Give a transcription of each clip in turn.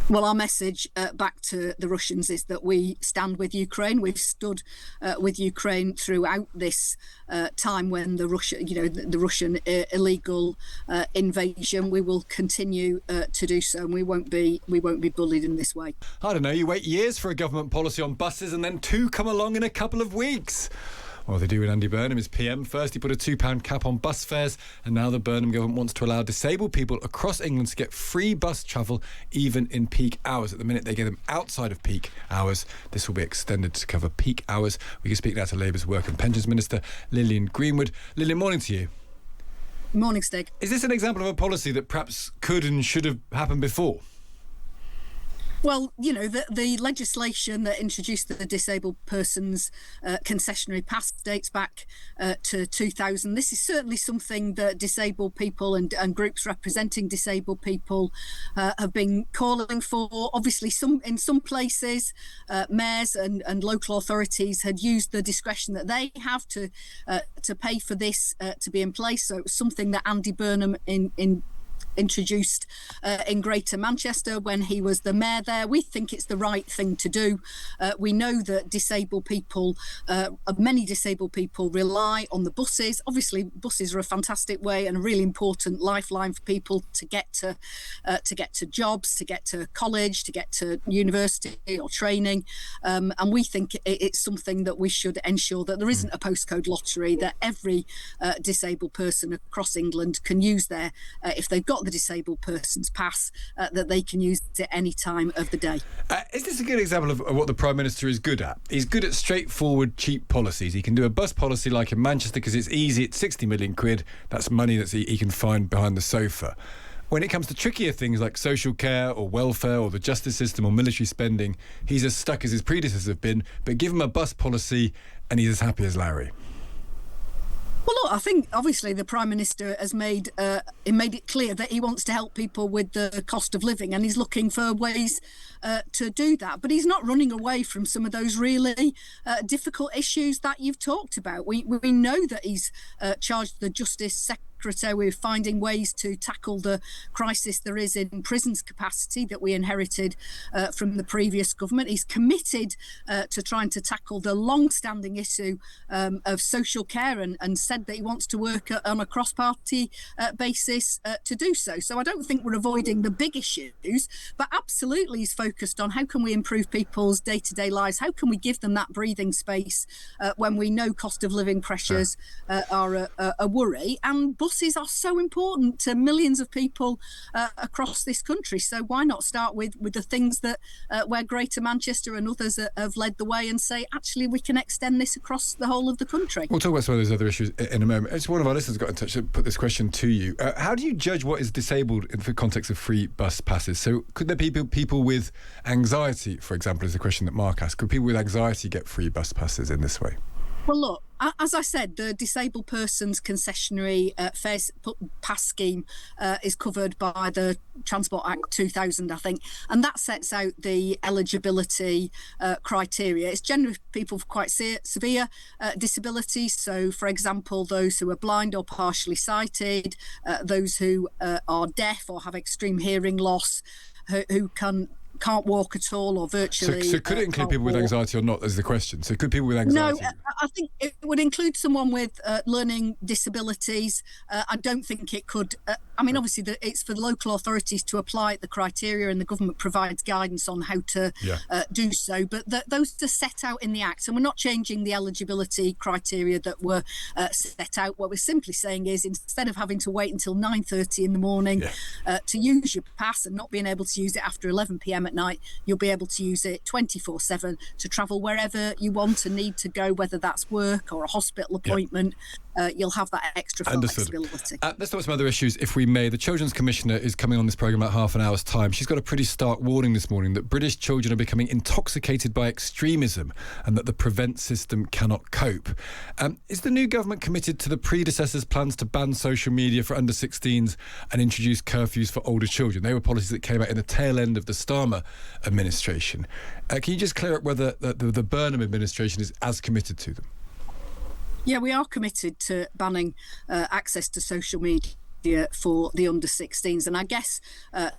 Well, our message back to the Russians is that we stand with Ukraine. We've stood with Ukraine throughout this time when the Russian illegal invasion. We will continue to do so, and we won't be bullied in this way. I don't know. You wait years for a government policy on buses, and then two come along in a couple of weeks. Well, they do with Andy Burnham as PM. First, he put a £2 cap on bus fares, and now the Burnham government wants to allow disabled people across England to get free bus travel, even in peak hours. At the minute, they get them outside of peak hours. This will be extended to cover peak hours. We can speak now to Labour's Work and Pensions Minister, Lilian Greenwood. Lillian, morning to you. Morning, Stig. Is this an example of a policy that perhaps could and should have happened before? Well, the legislation that introduced the disabled persons concessionary pass dates back to 2000. This is certainly something that disabled people and groups representing disabled people have been calling for. Obviously, in some places, mayors and local authorities had used the discretion that they have to pay for this to be in place. So it was something that Andy Burnham introduced in Greater Manchester when he was the mayor there. We think it's the right thing to do. We know that many disabled people rely on the buses. Obviously, buses are a fantastic way and a really important lifeline for people to get to jobs, to get to college, to get to university or training. And we think it's something that we should ensure that there isn't a postcode lottery, that every disabled person across England can use if they've got the disabled person's pass, that they can use it at any time of the day. Is this a good example of what the Prime Minister is good at? He's good at straightforward, cheap policies. He can do a bus policy like in Manchester because it's easy. It's 60 million quid. That's money that he can find behind the sofa. When it comes to trickier things like social care or welfare or the justice system or military spending, he's as stuck as his predecessors have been. But give him a bus policy and he's as happy as Larry. Well, look, I think obviously the Prime Minister has made it clear that he wants to help people with the cost of living, and he's looking for ways to do that. But he's not running away from some of those really difficult issues that you've talked about. We know that he's charged the Justice Secretary with finding ways to tackle the crisis there is in prisons capacity that we inherited from the previous government. He's committed to trying to tackle the long-standing issue of social care and said that he wants to work on a cross-party basis to do so. So I don't think we're avoiding the big issues, but absolutely he's focused on how can we improve people's day-to-day lives, how can we give them that breathing space when we know cost of living pressures are a worry. And buses are so important to millions of people across this country. So why not start with the things that where Greater Manchester and others have led the way and say, actually, we can extend this across the whole of the country. We'll talk about some of those other issues in a moment. It's one of our listeners got in touch to put this question to you. How do you judge what is disabled in the context of free bus passes? So could there be people with anxiety, for example, is the question that Mark asked. Could people with anxiety get free bus passes in this way? Well, look, as I said, the Disabled Persons Concessionary Fares Pass Scheme is covered by the Transport Act 2000, I think, and that sets out the eligibility criteria. It's generally for people with quite severe disabilities. So, for example, those who are blind or partially sighted, those who are deaf or have extreme hearing loss, who can't walk at all or virtually. So could it include people with anxiety or not, is the question? So could people with anxiety? No, I think it would include someone with learning disabilities. I don't think it could. Obviously, it's for the local authorities to apply the criteria, and the government provides guidance on how to do so. But those are set out in the Act, and we're not changing the eligibility criteria that were set out. What we're simply saying is, instead of having to wait until 9:30 in the morning to use your pass and not being able to use it after 11 p.m. at night, you'll be able to use it 24/7 to travel wherever you want and need to go, whether that's work or a hospital appointment. You'll have that extra flexibility. Let's talk about some other issues, if we may. The Children's Commissioner is coming on this programme about half an hour's time. She's got a pretty stark warning this morning that British children are becoming intoxicated by extremism and that the PREVENT system cannot cope. Is the new government committed to the predecessor's plans to ban social media for under 16s and introduce curfews for older children? They were policies that came out in the tail end of the Starmer administration. Can you just clear up whether the Burnham administration is as committed to them? Yeah, we are committed to banning access to social media for the under-16s. And I guess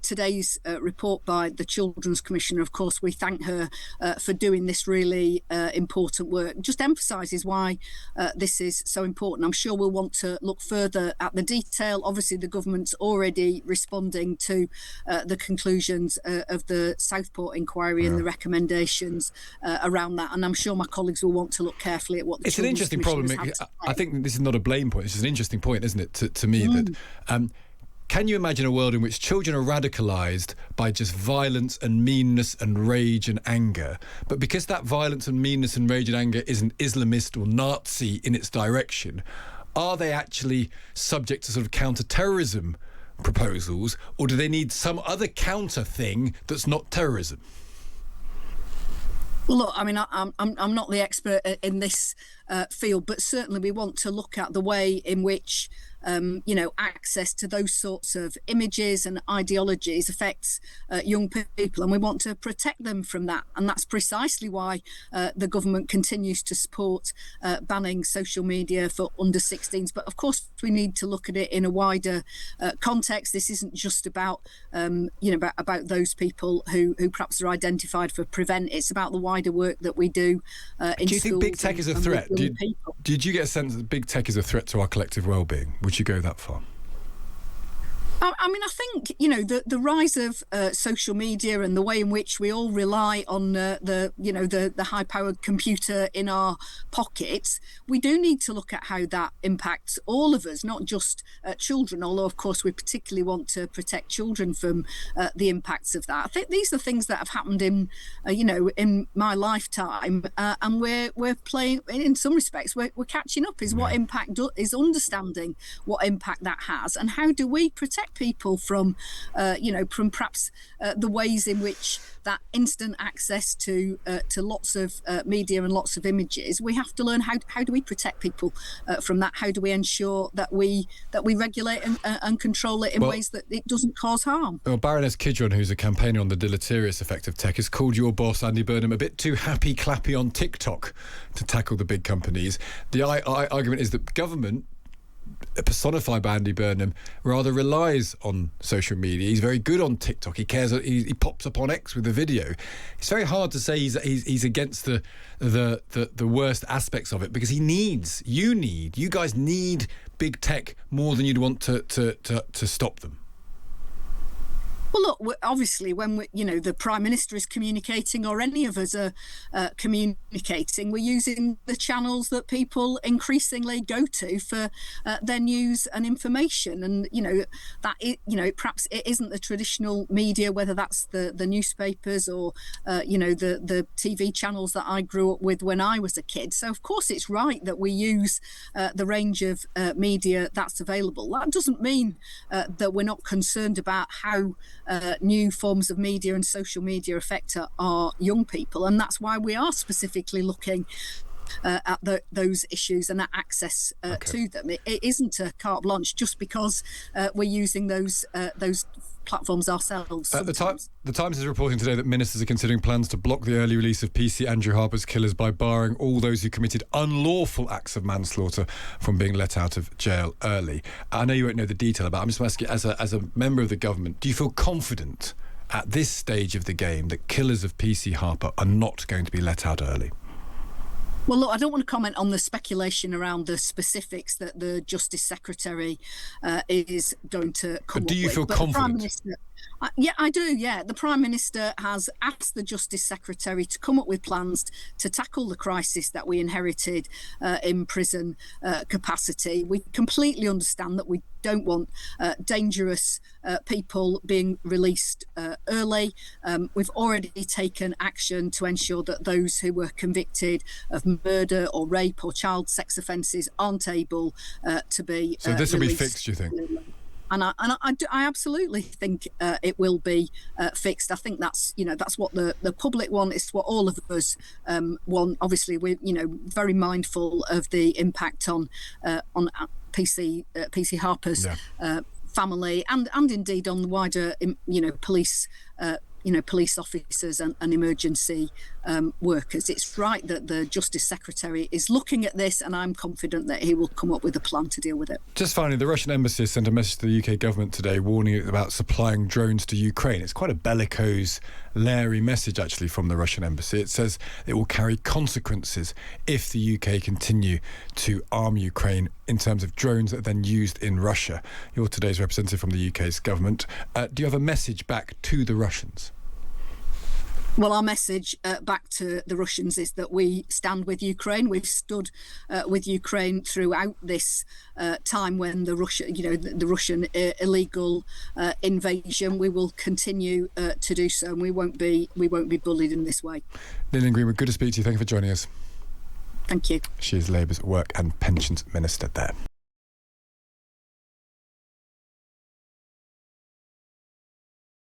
today's report by the Children's Commissioner, of course, we thank her for doing this really important work, just emphasises why this is so important. I'm sure we'll want to look further at the detail. Obviously, the government's already responding to the conclusions of the Southport inquiry and the recommendations around that. And I'm sure my colleagues will want to look carefully at what the Children's It's an interesting problem. I think this is not a blame point. It's just an interesting point, isn't it, to me, that can you imagine a world in which children are radicalised by just violence and meanness and rage and anger, but because that violence and meanness and rage and anger isn't Islamist or Nazi in its direction, are they actually subject to sort of counter-terrorism proposals, or do they need some other counter thing that's not terrorism? Well, look, I mean, I'm not the expert in this field, but certainly we want to look at the way in which access to those sorts of images and ideologies affects young people, and we want to protect them from that. And that's precisely why the government continues to support banning social media for under 16s. But of course, we need to look at it in a wider context. This isn't just about about those people who perhaps are identified for Prevent. It's about the wider work that we do in schools. Do you think big tech is a threat? Did you get a sense that big tech is a threat to our collective well-being? Would you go that far? I mean, I think, the rise of social media and the way in which we all rely on the high-powered computer in our pockets, we do need to look at how that impacts all of us, not just children, although, of course, we particularly want to protect children from the impacts of that. I think these are things that have happened in my lifetime, and we're playing, in some respects, we're catching up, is what impact is understanding what impact that has, and how do we protect people from perhaps the ways in which that instant access to lots of media and lots of images. We have to learn how do we protect people from that? How do we ensure that we regulate and control it in ways that it doesn't cause harm? Well, Baroness Kidron, who's a campaigner on the deleterious effect of tech, has called your boss Andy Burnham a bit too happy-clappy on TikTok to tackle the big companies. The argument is that government, personified by Andy Burnham, rather relies on social media. He's very good on TikTok. He cares. He pops up on X with a video. It's very hard to say he's against the worst aspects of it, because you guys need big tech more than you'd want to stop them. Well, look, obviously, when the Prime Minister is communicating, or any of us are communicating, we're using the channels that people increasingly go to for their news and information. And perhaps it isn't the traditional media, whether that's the newspapers or the TV channels that I grew up with when I was a kid. So of course it's right that we use the range of media that's available. That doesn't mean that we're not concerned about how new forms of media and social media affect our young people, and that's why we are specifically looking at those issues and that access to them. It isn't a carte blanche just because we're using those platforms ourselves. The Times is reporting today that ministers are considering plans to block the early release of PC Andrew Harper's killers by barring all those who committed unlawful acts of manslaughter from being let out of jail early. I know you won't know the detail about it. I'm just asking, as a member of the government, do you feel confident at this stage of the game that killers of PC Harper are not going to be let out early? Well, look, I don't want to comment on the speculation around the specifics that the Justice Secretary is going to come up with. But do you feel confident? Yeah, I do, yeah. The Prime Minister has asked the Justice Secretary to come up with plans to tackle the crisis that we inherited in prison capacity. We completely understand that we don't want dangerous people being released early. We've already taken action to ensure that those who were convicted of murder or rape or child sex offences aren't able to be So this will be released. fixed, do you think? And I absolutely think it will be fixed. I think that's what the public want. It's what all of us want. Obviously, we're very mindful of the impact on PC Harper's family and indeed on the wider police police officers and emergency workers. It's right that the Justice Secretary is looking at this, and I'm confident that he will come up with a plan to deal with it. Just finally, the Russian embassy sent a message to the UK government today warning about supplying drones to Ukraine. It's quite a bellicose, leery message, actually, from the Russian embassy. It says it will carry consequences if the UK continue to arm Ukraine in terms of drones that are then used in Russia. You're today's representative from the UK's government. Do you have a message back to the Russians? Well, our message back to the Russians is that we stand with Ukraine. We've stood with Ukraine throughout this time when the Russian illegal invasion. We will continue to do so, and we won't be bullied in this way. Lilian Greenwood, good to speak to you. Thank you for joining us. Thank you. She is Labour's Work and Pensions Minister there.